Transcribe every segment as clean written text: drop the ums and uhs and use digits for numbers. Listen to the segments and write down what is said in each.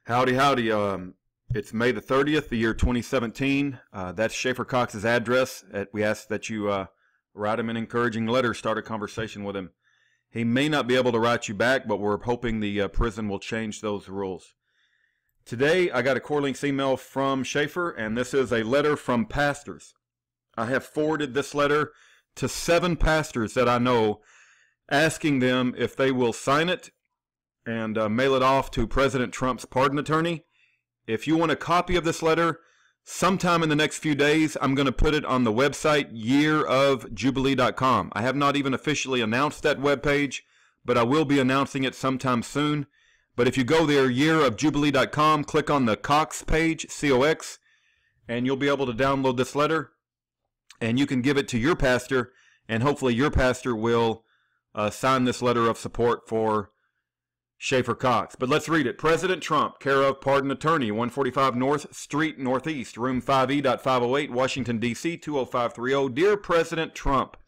Howdy, howdy. It's May the 30th, the year 2017. That's Schaeffer Cox's address. We ask that you write him an encouraging letter, start a conversation with him. He may not be able to write you back, but we're hoping the prison will change those rules. Today, I got a core links email from Schaeffer, and this is a letter from pastors. I have forwarded this letter to 7 pastors that I know, asking them if they will sign it and mail it off to President Trump's pardon attorney. If you want a copy of this letter, sometime in the next few days, I'm going to put it on the website yearofjubilee.com. I have not even officially announced that webpage, but I will be announcing it sometime soon. But if you go there, yearofjubilee.com, click on the Cox page, C-O-X, and you'll be able to download this letter, and you can give it to your pastor, and hopefully your pastor will sign this letter of support for Schaeffer Cox. But let's read it. President Trump, care of Pardon Attorney, 145 North Street, Northeast, room 5E.508, Washington, D.C., 20530. Dear President Trump,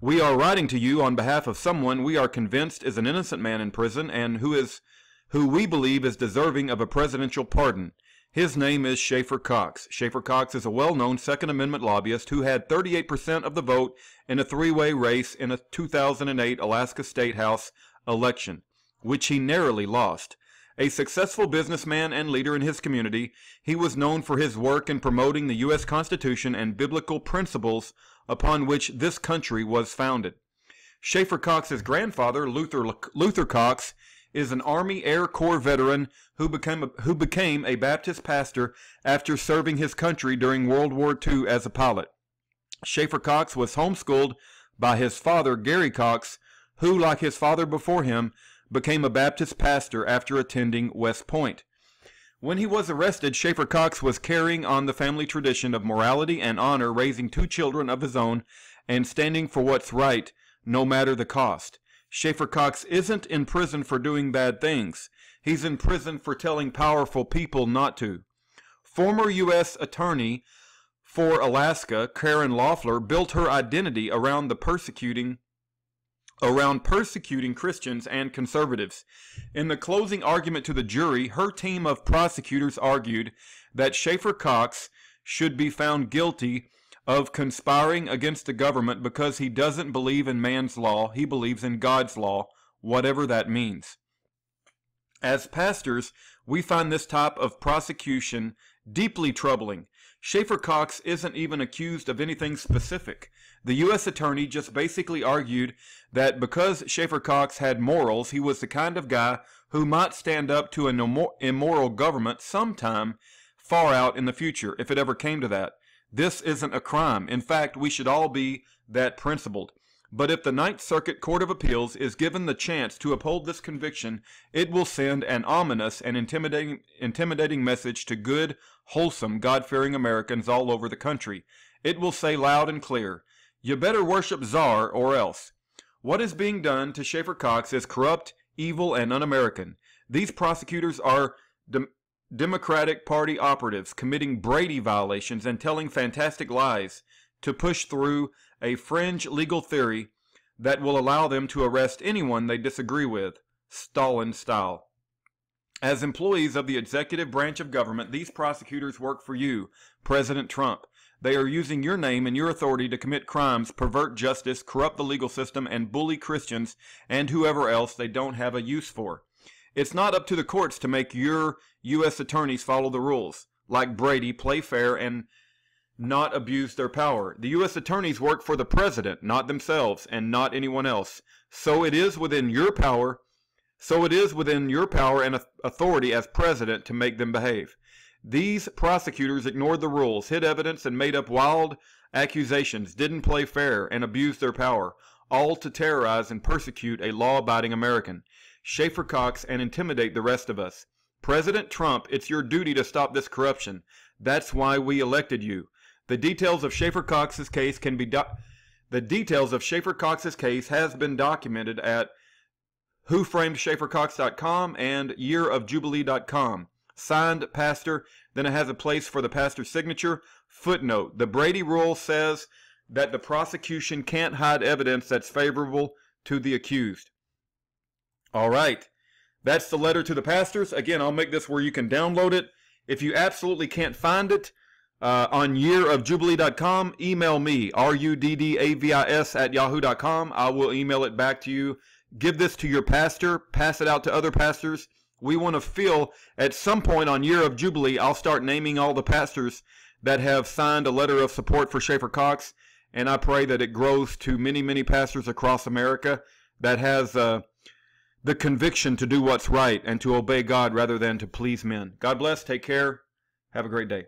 we are writing to you on behalf of someone we are convinced is an innocent man in prison and who we believe is deserving of a presidential pardon. His name is Schaeffer Cox. Schaeffer Cox is a well-known Second Amendment lobbyist who had 38% of the vote in a three-way race in a 2008 Alaska State House election, which he narrowly lost. A successful businessman and leader in his community, he was known for his work in promoting the U.S. Constitution and biblical principles upon which this country was founded. Schaeffer Cox's grandfather, Luther Cox, is an Army Air Corps veteran who became a Baptist pastor after serving his country during World War II as a pilot. Schaeffer Cox was homeschooled by his father, Gary Cox, who, like his father before him, became a Baptist pastor after attending West Point. When he was arrested, Schaeffer Cox was carrying on the family tradition of morality and honor, raising 2 children of his own and standing for what's right, no matter the cost. Schaeffer Cox isn't in prison for doing bad things. He's in prison for telling powerful people not to. Former U.S. Attorney for Alaska, Karen Loeffler, built her identity around persecuting Christians and conservatives. In the closing argument to the jury, her team of prosecutors argued that Schaeffer Cox should be found guilty of conspiring against the government because he doesn't believe in man's law, he believes in God's law, whatever that means. As pastors, we find this type of prosecution deeply troubling. Schaeffer Cox isn't even accused of anything specific. The U.S. Attorney just basically argued that because Schaeffer Cox had morals, he was the kind of guy who might stand up to an immoral government sometime far out in the future, if it ever came to that. This isn't a crime. In fact, we should all be that principled. But if the Ninth Circuit Court of Appeals is given the chance to uphold this conviction, it will send an ominous and intimidating message to good, wholesome, God-fearing Americans all over the country. It will say loud and clear, you better worship Czar or else. What is being done to Schaeffer Cox is corrupt, evil, and un-American. These prosecutors are Democratic Party operatives committing Brady violations and telling fantastic lies to push through a fringe legal theory that will allow them to arrest anyone they disagree with, Stalin style. As employees of the executive branch of government, these prosecutors work for you, President Trump. They are using your name and your authority to commit crimes, pervert justice, corrupt the legal system, and bully Christians and whoever else they don't have a use for. It's not up to the courts to make your U.S. attorneys follow the rules. Like Brady, play fair and not abuse their power. The U.S. attorneys work for the president, not themselves, and not anyone else. So it is within your power and authority as president to make them behave. These prosecutors ignored the rules, hid evidence, and made up wild accusations, didn't play fair, and abused their power, all to terrorize and persecute a law-abiding American, Schaeffer Cox, and intimidate the rest of us. President Trump, it's your duty to stop this corruption. That's why we elected you. The details of Schaeffer Cox's case has been documented at WhoFramedSchaefferCox.com and yearofjubilee.com. Signed, Pastor. Then it has a place for the pastor's signature. Footnote: the Brady rule says that the prosecution can't hide evidence that's favorable to the accused. All right. That's the letter to the pastors. Again, I'll make this where you can download it. If you absolutely can't find it, on yearofjubilee.com, email me, ruddavis@yahoo.com. I will email it back to you. Give this to your pastor. Pass it out to other pastors. We want to feel at some point on Year of Jubilee, I'll start naming all the pastors that have signed a letter of support for Schaeffer Cox, and I pray that it grows to many, many pastors across America that has the conviction to do what's right and to obey God rather than to please men. God bless. Take care. Have a great day.